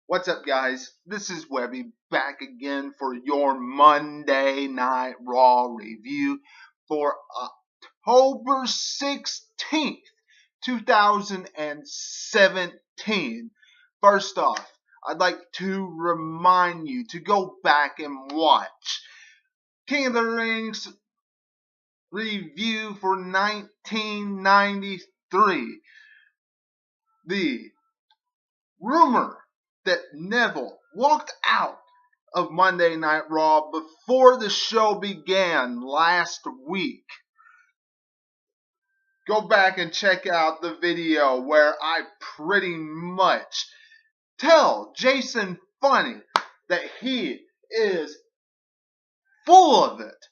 What's up, guys? This is Webby back again for your Monday Night Raw review for October 16th, 2017. First off, I'd like to remind you to go back and watch King of the Rings review for 1993. The rumor that Neville walked out of Monday Night Raw before the show began last week. Go back and check out the video where I pretty much tell Jason Funny that he is full of it.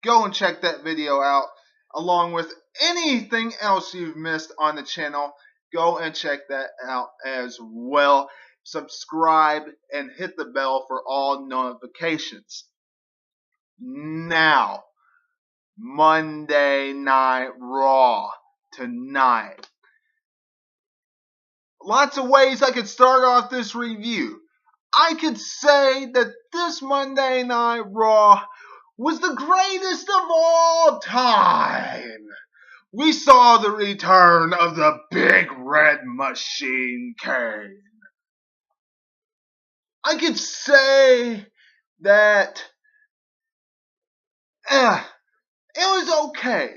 Go and check that video out along with anything else you've missed on the channel. Go and check that out as well. Subscribe and hit the bell for all notifications. Now, Monday Night Raw tonight. Lots of ways I could start off this review. I could say that this Monday Night Raw was the greatest of all time. We saw the return of the Big Red Machine, KANE. I could say that it was okay.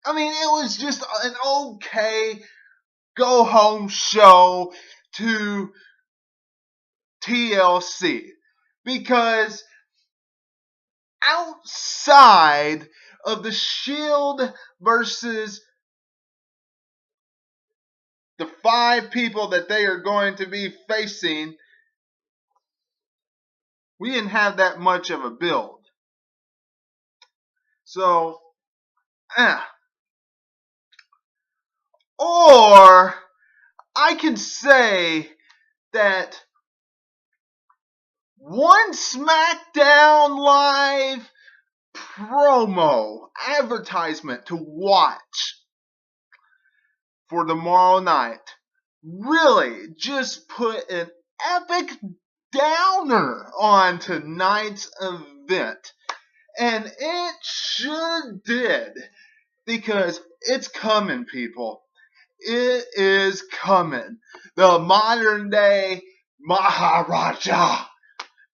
I mean, it was just an okay go-home show to TLC. Because outside of the Shield versus the 5 people that they are going to be facing, we didn't have that much of a build. So, or I could say that one SmackDown Live promo advertisement to watch for tomorrow night really just put an epic downer on tonight's event, and it sure did, because it's coming, people. It is coming. The modern day Maharaja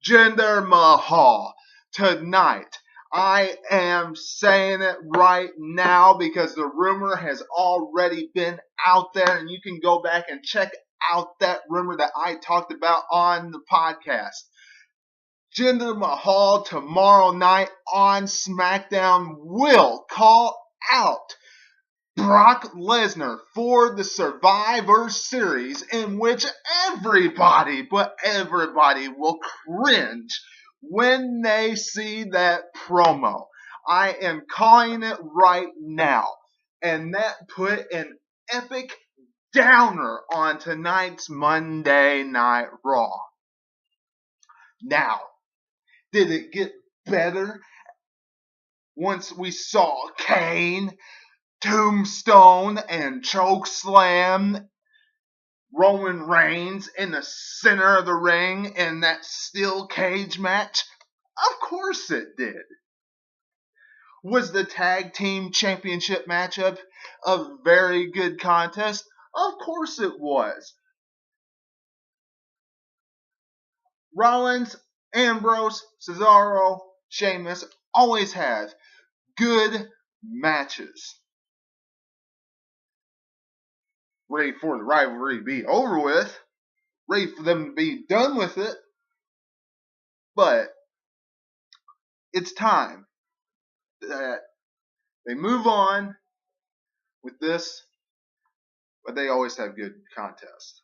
Jinder Mahal tonight. I am saying it right now because the rumor has already been out there, and you can go back and check out that rumor that I talked about on the podcast. Jinder Mahal tomorrow night on SmackDown will call out Brock Lesnar for the Survivor Series, in which everybody will cringe when they see that promo. I am calling it right now. And that put an epic downer on tonight's Monday Night Raw. Now, did it get better once we saw KANE, Tombstone, and Chokeslam Roman Reigns in the center of the ring in that steel cage match? Of course it did. Was the tag team championship matchup a very good contest? Of course it was. Rollins, Ambrose, Cesaro, Sheamus always have good matches. Ready for the rivalry to be over with. Ready for them to be done with it. But it's time that they move on with this. But they always have good contests.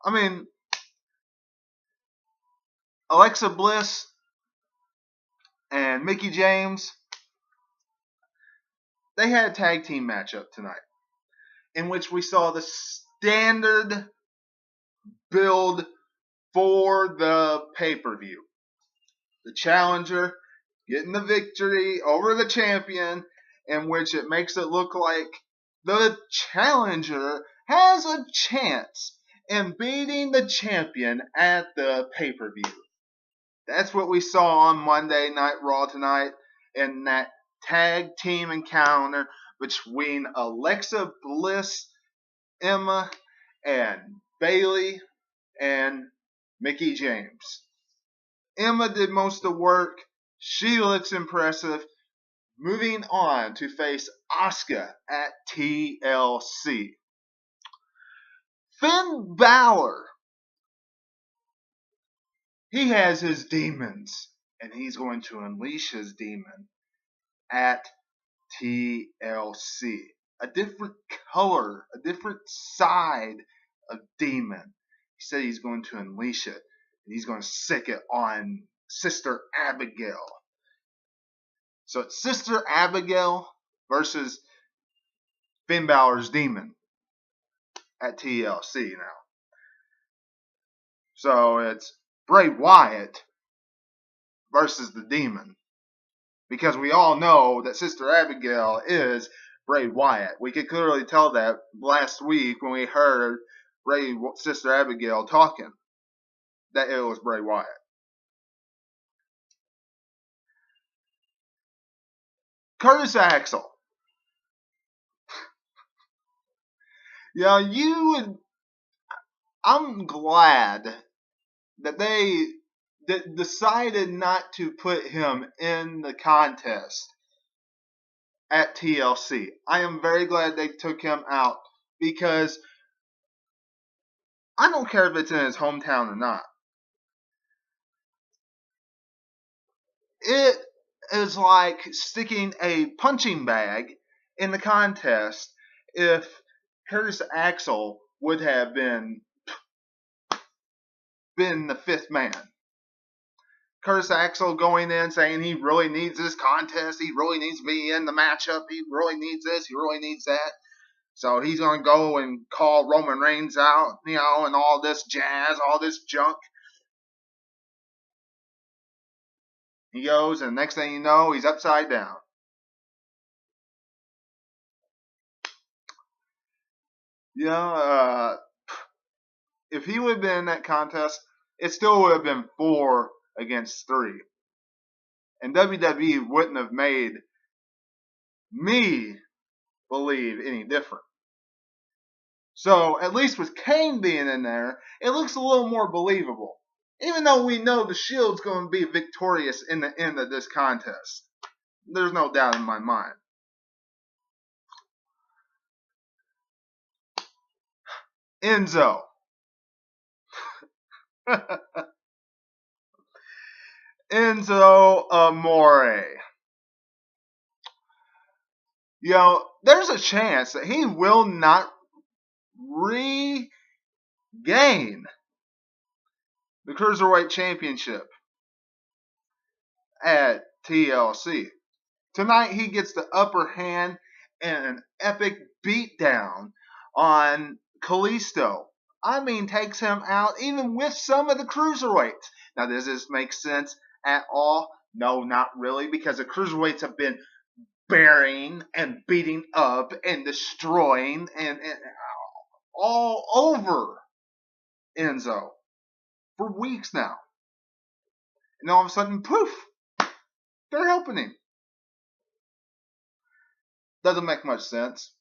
I mean, Alexa Bliss and Mickie James, they had a tag team matchup tonight, in which we saw the standard build for the pay-per-view. The challenger getting the victory over the champion, in which it makes it look like the challenger has a chance in beating the champion at the pay-per-view. That's what we saw on Monday Night Raw tonight in that tag team encounter between Alexa Bliss, Emma, and Bayley and Mickie James. Emma did most of the work. She looks impressive. Moving on to face Asuka at TLC. Finn Balor, he has his demons, and he's going to unleash his demon at TLC. A different color, a different side of demon. He said he's going to unleash it, and he's going to sick it on Sister Abigail. So it's Sister Abigail versus Finn Balor's demon at TLC now. So it's Bray Wyatt versus the demon. Because we all know that Sister Abigail is Bray Wyatt. We could clearly tell that last week when we heard Sister Abigail talking, that it was Bray Wyatt. Curtis Axel. I'm glad that they decided not to put him in the contest at TLC. I am very glad they took him out because I don't care if it's in his hometown or not. It is like sticking a punching bag in the contest if Curtis Axel would have been the fifth man. Curtis Axel going in saying he really needs this contest, he really needs to be in the matchup, he really needs this, he really needs that. So he's going to go and call Roman Reigns out, and all this jazz, all this junk. He goes, and the next thing you know, he's upside down. If he would have been in that contest, it still would have been 4 against 3. And WWE wouldn't have made me believe any different. So, at least with KANE being in there, it looks a little more believable. Even though we know the Shield's going to be victorious in the end of this contest. There's no doubt in my mind. Enzo. Enzo Amore. There's a chance that he will not regain the Cruiserweight Championship at TLC. Tonight he gets the upper hand and an epic beatdown on Kalisto. Takes him out even with some of the Cruiserweights. Now, does this make sense at all? No, not really, because the Cruiserweights have been burying and beating up and destroying and all over Enzo for weeks now. And all of a sudden, poof, they're helping him. Doesn't make much sense.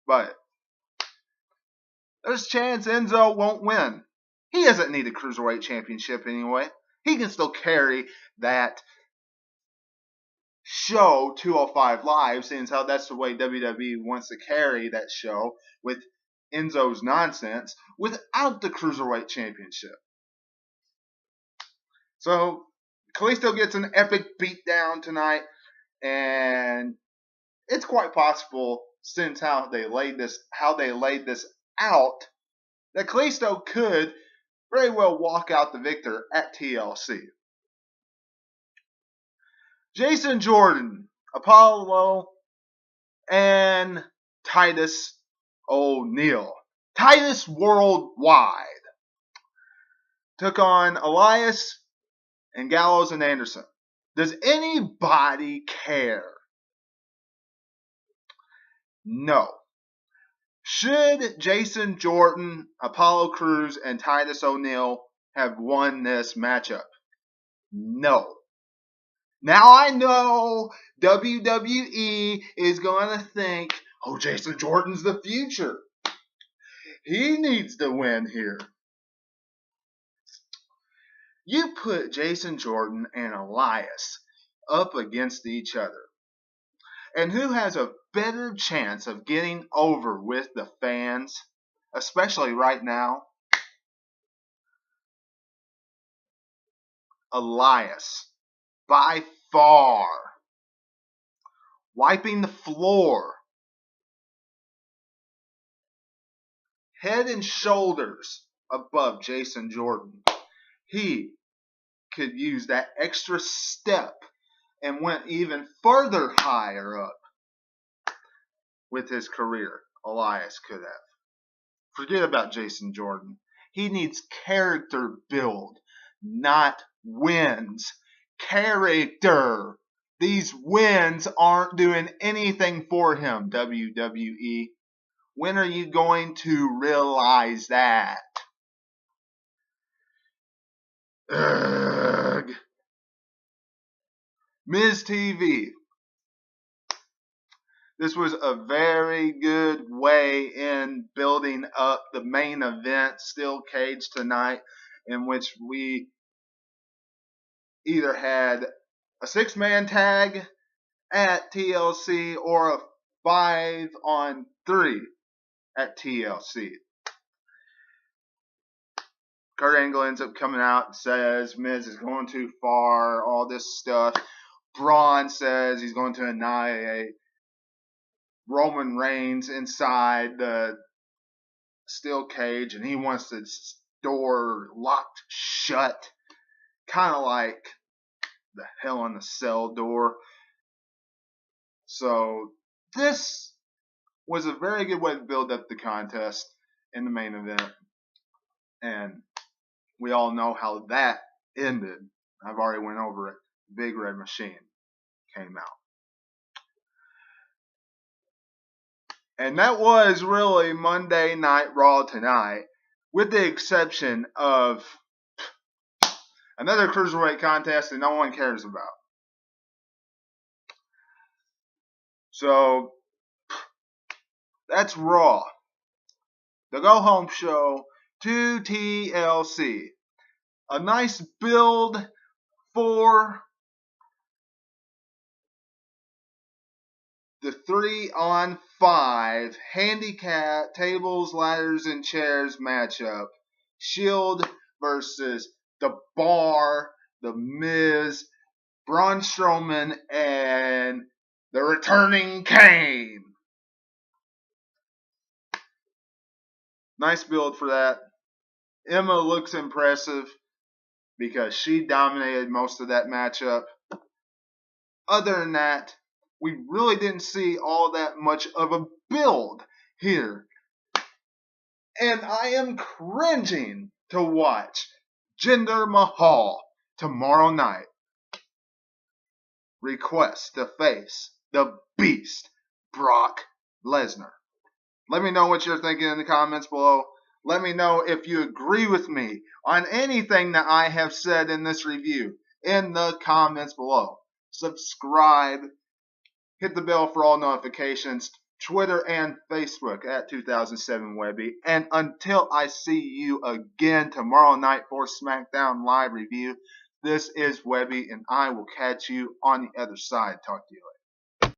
But there's a chance Enzo won't win. He doesn't need a Cruiserweight Championship anyway. He can still carry that show 205 Live, seeing as how that's the way WWE wants to carry that show with Enzo's nonsense without the Cruiserweight Championship. So Kalisto gets an epic beatdown tonight, and it's quite possible, since how they laid this out, that Kalisto could very well walk out the victor at TLC. Jason Jordan, Apollo, and Titus O'Neil. Titus Worldwide took on Elias and Gallows and Anderson. Does anybody care? No. Should Jason Jordan, Apollo Crews, and Titus O'Neil have won this matchup? No. Now I know WWE is going to think, oh, Jason Jordan's the future. He needs to win here. You put Jason Jordan and Elias up against each other. And who has a better chance of getting over with the fans, especially right now? Elias. By far. Wiping the floor. Head and shoulders above Jason Jordan. He could use that extra step and went even further higher up with his career. Elias could have. Forget about Jason Jordan. He needs character build, not wins. Character. These wins aren't doing anything for him, WWE. When are you going to realize that? Ugh. Miz TV. This was a very good way in building up the main event, Steel Cage tonight, in which we either had a 6-man tag at TLC or a 5-on-3 at TLC. Kurt Angle ends up coming out and says Miz is going too far, all this stuff. Braun says he's going to annihilate Roman Reigns inside the steel cage, and he wants the door locked shut, kind of like the Hell in a Cell door. So this was a very good way to build up the contest in the main event, and we all know how that ended. I've already went over it. Big Red Machine came out. And that was really Monday Night Raw tonight, with the exception of another Cruiserweight contest that no one cares about. So, that's Raw. The go-home show to TLC. A nice build for the 3-on-5 handicap tables, ladders, and chairs matchup. Shield versus The Bar, The Miz, Braun Strowman, and the returning KANE. Nice build for that. Emma looks impressive because she dominated most of that matchup. Other than that, we really didn't see all that much of a build here. And I am cringing to watch Jinder Mahal tomorrow night request to face the Beast, Brock Lesnar. Let me know what you're thinking in the comments below. Let me know if you agree with me on anything that I have said in this review in the comments below. Subscribe. Hit the bell for all notifications. Twitter and Facebook at 2007 Webby. And until I see you again tomorrow night for SmackDown Live review, this is Webby, and I will catch you on the other side. Talk to you later.